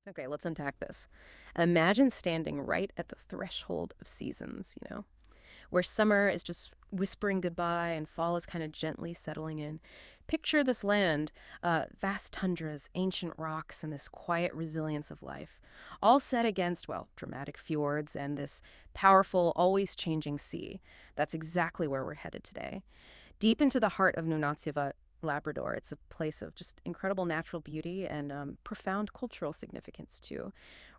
Okay, let's unpack this. Imagine standing right at the threshold of seasons, where summer is just whispering goodbye and fall is kind of gently settling in. Picture this land, vast tundras, ancient rocks, and this quiet resilience of life, all set against, well, dramatic fjords and this powerful, always changing sea. That's exactly where we're headed today. Deep into the heart of Nunatsiavut, Labrador. It's a place of just incredible natural beauty and profound cultural significance, too.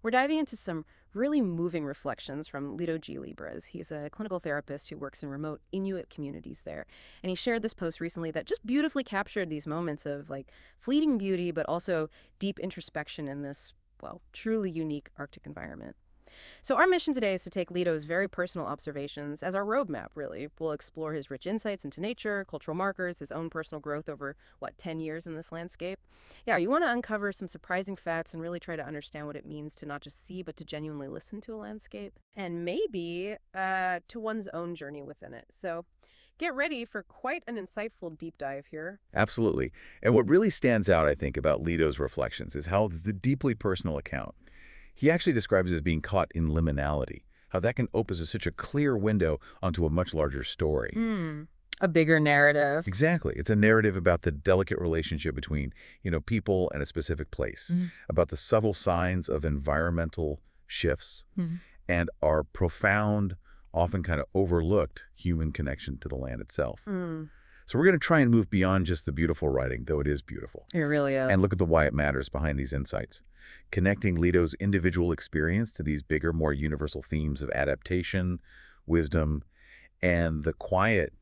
We're diving into some really moving reflections from Lido G. Libras. He's a clinical therapist who works in remote Inuit communities there. And he shared this post recently that just beautifully captured these moments of like fleeting beauty, but also deep introspection in this, well, truly unique Arctic environment. So our mission today is to take Lito's very personal observations as our roadmap, really. We'll explore his rich insights into nature, cultural markers, his own personal growth over, 10 years in this landscape. Yeah, you want to uncover some surprising facts and really try to understand what it means to not just see, but to genuinely listen to a landscape. And maybe to one's own journey within it. So get ready for quite an insightful deep dive here. Absolutely. And what really stands out, I think, about Lito's reflections is how the deeply personal account. He actually describes it as being caught in liminality, how that can open as such a clear window onto a much larger story. A bigger narrative. Exactly. It's a narrative about the delicate relationship between, people and a specific place, about the subtle signs of environmental shifts and our profound, often kind of overlooked human connection to the land itself. So we're going to try and move beyond just the beautiful writing, though it is beautiful, It really is. and look at the why it matters behind these insights, connecting Lito's individual experience to these bigger, more universal themes of adaptation, wisdom, and the quiet,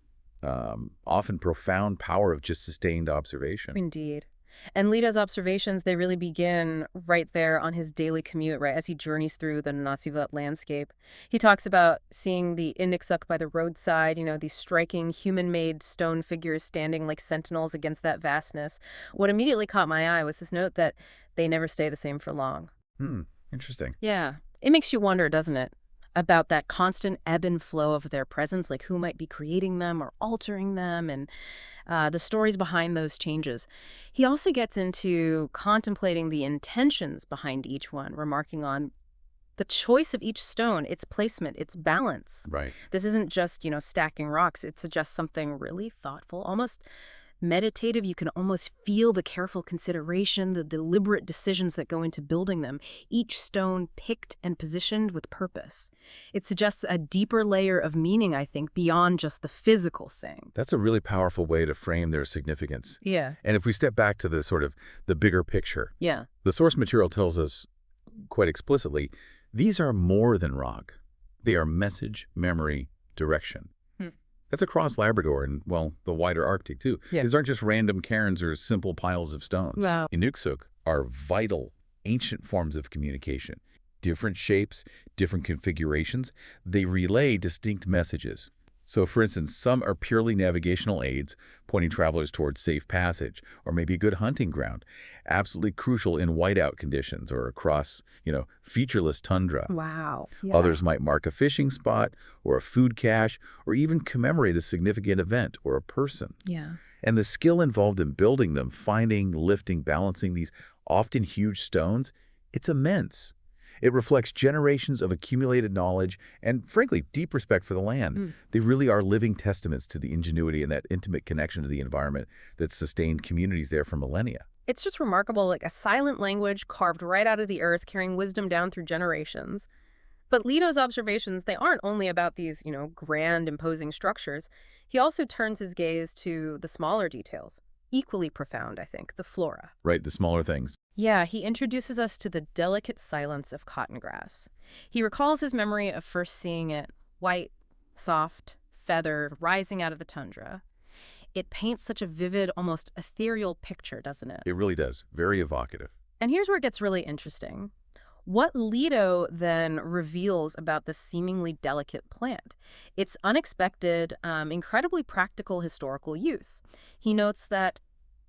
often profound power of just sustained observation. Indeed. And Lita's observations, they really begin right there on his daily commute, right, as he journeys through the Nunatsiavut landscape. He talks about seeing the Inuksuk by the roadside, these striking human-made stone figures standing like sentinels against that vastness. What immediately caught my eye was this note that they never stay the same for long. Interesting. Yeah. It makes you wonder, doesn't it? About that constant ebb and flow of their presence, like who might be creating them or altering them, and the stories behind those changes. He also gets into contemplating the intentions behind each one, remarking on the choice of each stone, its placement, its balance. Right. This isn't just, stacking rocks. It suggests something really thoughtful, almost meditative. You can almost feel the careful consideration, the deliberate decisions that go into building them, each stone picked and positioned with purpose. It suggests a deeper layer of meaning, I think, beyond just the physical thing. That's a really powerful way to frame their significance. Yeah. And if we step back to the sort of the bigger picture, Yeah. the source material tells us quite explicitly, these are more than rock. They are message, memory, direction. That's across Labrador and, well, the wider Arctic, too. Yeah. These aren't just random cairns or simple piles of stones. Wow. Inuksuk are vital, ancient forms of communication. Different shapes, different configurations, they relay distinct messages. So, for instance, some are purely navigational aids, pointing travelers towards safe passage, or maybe a good hunting ground, absolutely crucial in whiteout conditions or across, featureless tundra. Wow. Yeah. Others might mark a fishing spot or a food cache or even commemorate a significant event or a person. Yeah. And the skill involved in building them, finding, lifting, balancing these often huge stones, it's immense. It reflects generations of accumulated knowledge and, frankly, deep respect for the land. They really are living testaments to the ingenuity and that intimate connection to the environment that sustained communities there for millennia. It's just remarkable, like a silent language carved right out of the earth, carrying wisdom down through generations. But Lito's observations, they aren't only about these, grand, imposing structures. He also turns his gaze to the smaller details. Equally profound, I think, the flora. Right, the smaller things. Yeah, he introduces us to the delicate silence of cotton grass. He recalls his memory of first seeing it, white, soft, feathered, rising out of the tundra. It paints such a vivid, almost ethereal picture, doesn't it? It really does. Very evocative. And here's where it gets really interesting. What Lito then reveals about this seemingly delicate plant? Its unexpected, incredibly practical historical use. He notes that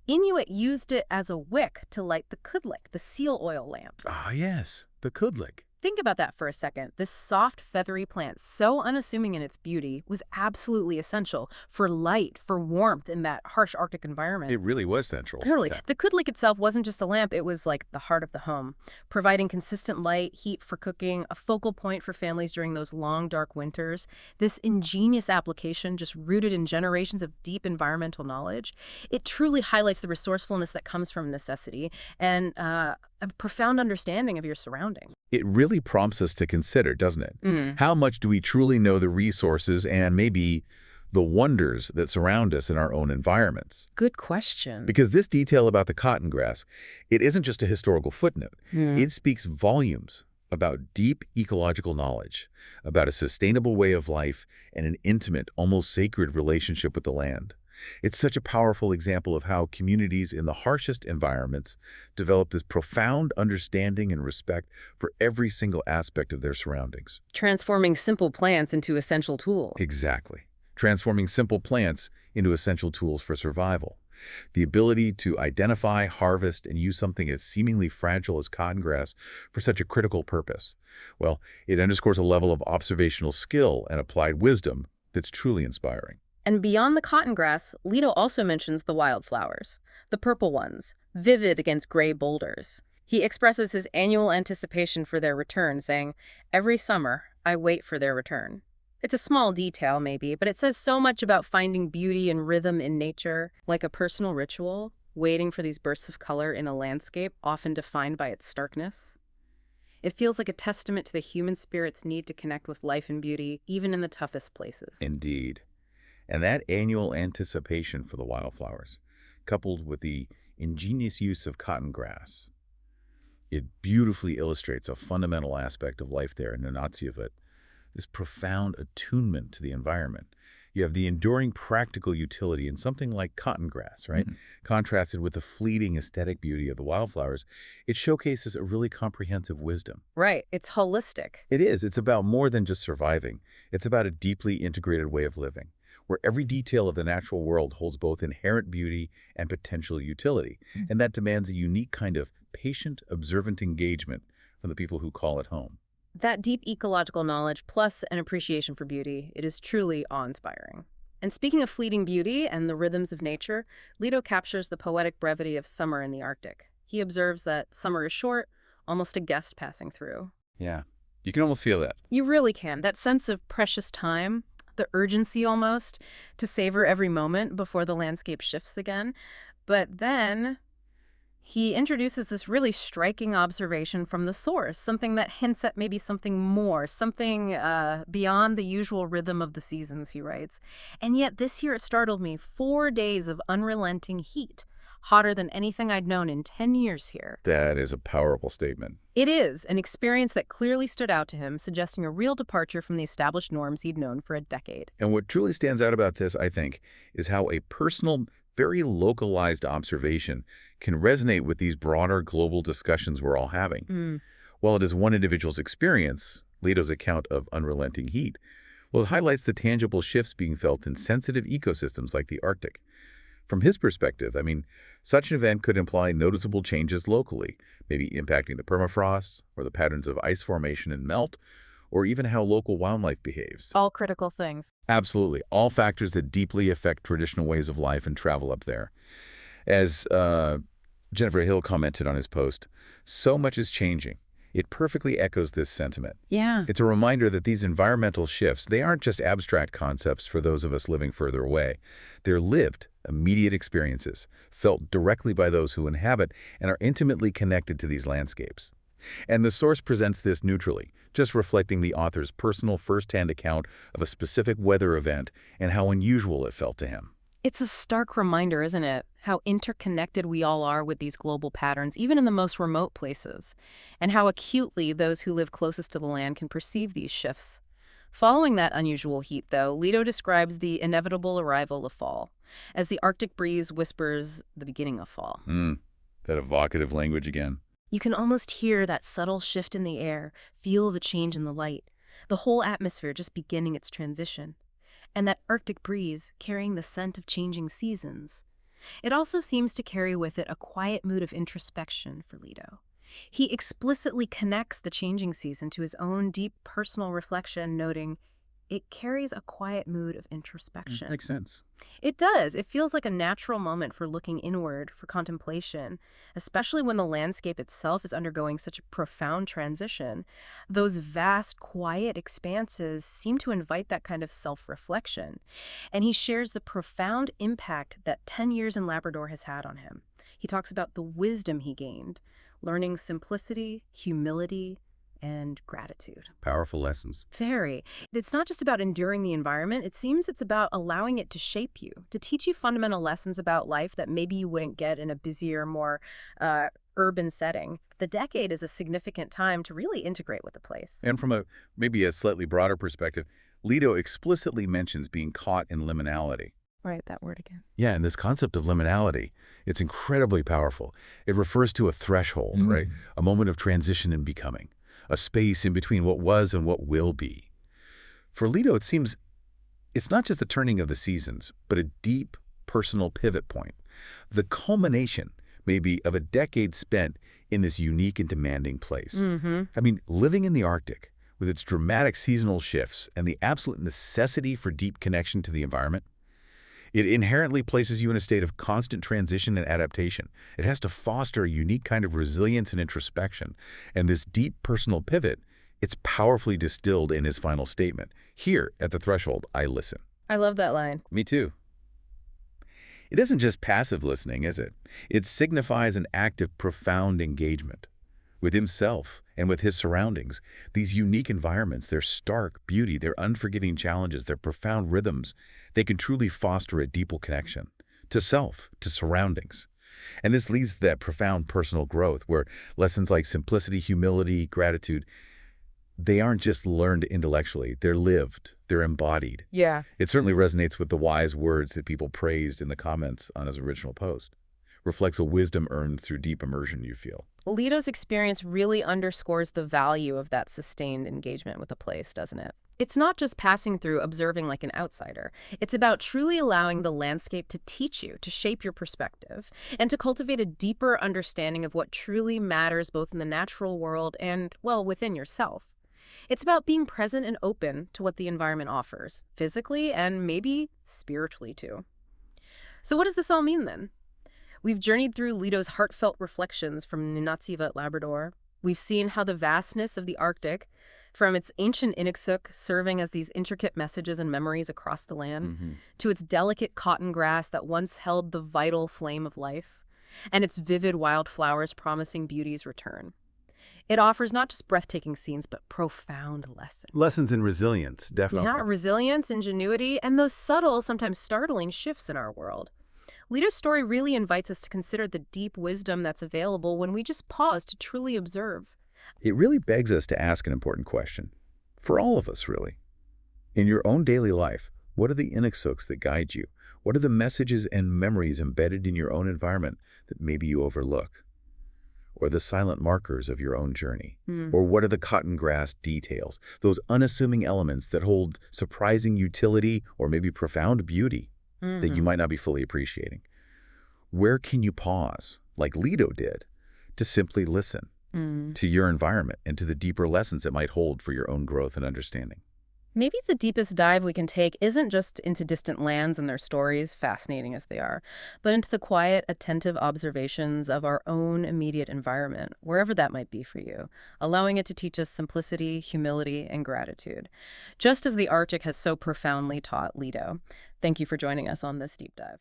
Inuit used it as a wick to light the kudlik, the seal oil lamp. Ah, yes, the kudlik. Think about that for a second. This soft, feathery plant, so unassuming in its beauty, was absolutely essential for light, for warmth in that harsh Arctic environment. It really was central. Totally. Yeah. The kudlik itself wasn't just a lamp, it was like the heart of the home, providing consistent light, heat for cooking, a focal point for families during those long, dark winters. This ingenious application, just rooted in generations of deep environmental knowledge, it truly highlights the resourcefulness that comes from necessity and a profound understanding of your surroundings. It really prompts us to consider, doesn't it? Mm. How much do we truly know the resources and maybe the wonders that surround us in our own environments? Good question. Because this detail about the cotton grass, it isn't just a historical footnote. It speaks volumes about deep ecological knowledge, about a sustainable way of life, and an intimate, almost sacred relationship with the land. It's such a powerful example of how communities in the harshest environments develop this profound understanding and respect for every single aspect of their surroundings. Transforming simple plants into essential tools. Exactly. Transforming simple plants into essential tools for survival. The ability to identify, harvest, and use something as seemingly fragile as cotton grass for such a critical purpose. Well, it underscores a level of observational skill and applied wisdom that's truly inspiring. And beyond the cotton grass, Leto also mentions the wildflowers, the purple ones, vivid against gray boulders. He expresses his annual anticipation for their return, saying, "Every summer, I wait for their return." It's a small detail, maybe, but it says so much about finding beauty and rhythm in nature, like a personal ritual, waiting for these bursts of color in a landscape often defined by its starkness. It feels like a testament to the human spirit's need to connect with life and beauty, even in the toughest places. Indeed. And that annual anticipation for the wildflowers, coupled with the ingenious use of cotton grass, it beautifully illustrates a fundamental aspect of life there in Nunatsiavut, this profound attunement to the environment. You have the enduring practical utility in something like cotton grass, right? Contrasted with the fleeting aesthetic beauty of the wildflowers, it showcases a really comprehensive wisdom. Right, it's holistic. It is. It's about more than just surviving. It's about a deeply integrated way of living, where every detail of the natural world holds both inherent beauty and potential utility. And that demands a unique kind of patient, observant engagement from the people who call it home. That deep ecological knowledge plus an appreciation for beauty, it is truly awe-inspiring. And speaking of fleeting beauty and the rhythms of nature, Leto captures the poetic brevity of summer in the Arctic. He observes that summer is short, almost a guest passing through. Yeah, you can almost feel that. You really can. That sense of precious time, the urgency almost, to savor every moment before the landscape shifts again. But then he introduces this really striking observation from the source, something that hints at maybe something more, something beyond the usual rhythm of the seasons, he writes. And yet this year it startled me, 4 days of unrelenting heat, hotter than anything I'd known in 10 years here. That is a powerful statement. It is an experience that clearly stood out to him, suggesting a real departure from the established norms he'd known for a decade. And what truly stands out about this, I think, is how a personal, very localized observation can resonate with these broader global discussions we're all having. While it is one individual's experience, Leto's account of unrelenting heat, well, it highlights the tangible shifts being felt in sensitive ecosystems like the Arctic. From his perspective, I mean, such an event could imply noticeable changes locally, maybe impacting the permafrost or the patterns of ice formation and melt, or even how local wildlife behaves. All critical things. Absolutely. All factors that deeply affect traditional ways of life and travel up there. As Jennifer Hill commented on his post, so much is changing. It perfectly echoes this sentiment. Yeah. It's a reminder that these environmental shifts, they aren't just abstract concepts for those of us living further away. They're lived, immediate experiences, felt directly by those who inhabit and are intimately connected to these landscapes. And the source presents this neutrally, just reflecting the author's personal first-hand account of a specific weather event and how unusual it felt to him. It's a stark reminder, isn't it? How interconnected we all are with these global patterns, even in the most remote places, and how acutely those who live closest to the land can perceive these shifts. Following that unusual heat, though, Leto describes the inevitable arrival of fall, as the Arctic breeze whispers the beginning of fall. That evocative language again. You can almost hear that subtle shift in the air, feel the change in the light, the whole atmosphere just beginning its transition. And that Arctic breeze carrying the scent of changing seasons. It also seems to carry with it a quiet mood of introspection for Leto. He explicitly connects the changing season to his own deep personal reflection, noting, "It carries a quiet mood of introspection." Makes sense. It does. It feels like a natural moment for looking inward, for contemplation, especially when the landscape itself is undergoing such a profound transition. Those vast, quiet expanses seem to invite that kind of self-reflection. And he shares the profound impact that 10 years in Labrador has had on him. He talks about the wisdom he gained, learning simplicity, humility, and gratitude. Powerful lessons. Very. It's not just about enduring the environment. It seems it's about allowing it to shape you, to teach you fundamental lessons about life that maybe you wouldn't get in a busier, more urban setting. The decade is a significant time to really integrate with the place. And from maybe a slightly broader perspective, Leto explicitly mentions being caught in liminality. Right, that word again. Yeah, and this concept of liminality, it's incredibly powerful. It refers to a threshold, right? A moment of transition and becoming, a space in between what was and what will be. For Leto, it seems it's not just the turning of the seasons, but a deep personal pivot point, the culmination, maybe, of a decade spent in this unique and demanding place. I mean, living in the Arctic, with its dramatic seasonal shifts and the absolute necessity for deep connection to the environment, it inherently places you in a state of constant transition and adaptation. It has to foster a unique kind of resilience and introspection. And this deep personal pivot, it's powerfully distilled in his final statement. Here, at the threshold, I listen. I love that line. Me too. It isn't just passive listening, is it? It signifies an act of profound engagement with himself and with his surroundings. These unique environments, their stark beauty, their unforgiving challenges, their profound rhythms, they can truly foster a deeper connection to self, to surroundings. And this leads to that profound personal growth where lessons like simplicity, humility, gratitude, they aren't just learned intellectually, they're lived, they're embodied. Yeah. It certainly resonates with the wise words that people praised in the comments on his original post. Reflects a wisdom earned through deep immersion, you feel. Leto's experience really underscores the value of that sustained engagement with a place, doesn't it? It's not just passing through, observing like an outsider. It's about truly allowing the landscape to teach you, to shape your perspective, and to cultivate a deeper understanding of what truly matters both in the natural world and, well, within yourself. It's about being present and open to what the environment offers, physically and maybe spiritually too. So what does this all mean then? We've journeyed through Leto's heartfelt reflections from Nunatsiavut, Labrador. We've seen how the vastness of the Arctic, from its ancient Inuksuk serving as these intricate messages and memories across the land, to its delicate cotton grass that once held the vital flame of life, and its vivid wildflowers promising beauty's return. It offers not just breathtaking scenes, but profound lessons. Lessons in resilience, definitely. Yeah, resilience, ingenuity, and those subtle, sometimes startling shifts in our world. Leto's story really invites us to consider the deep wisdom that's available when we just pause to truly observe. It really begs us to ask an important question. For all of us, really. In your own daily life, what are the Inuksuks that guide you? What are the messages and memories embedded in your own environment that maybe you overlook? Or the silent markers of your own journey? Or what are the cotton grass details, those unassuming elements that hold surprising utility or maybe profound beauty that you might not be fully appreciating? Where can you pause, like Leto did, to simply listen to your environment and to the deeper lessons it might hold for your own growth and understanding? Maybe the deepest dive we can take isn't just into distant lands and their stories, fascinating as they are, but into the quiet, attentive observations of our own immediate environment, wherever that might be for you, allowing it to teach us simplicity, humility, and gratitude, just as the Arctic has so profoundly taught Leto. Thank you for joining us on this deep dive.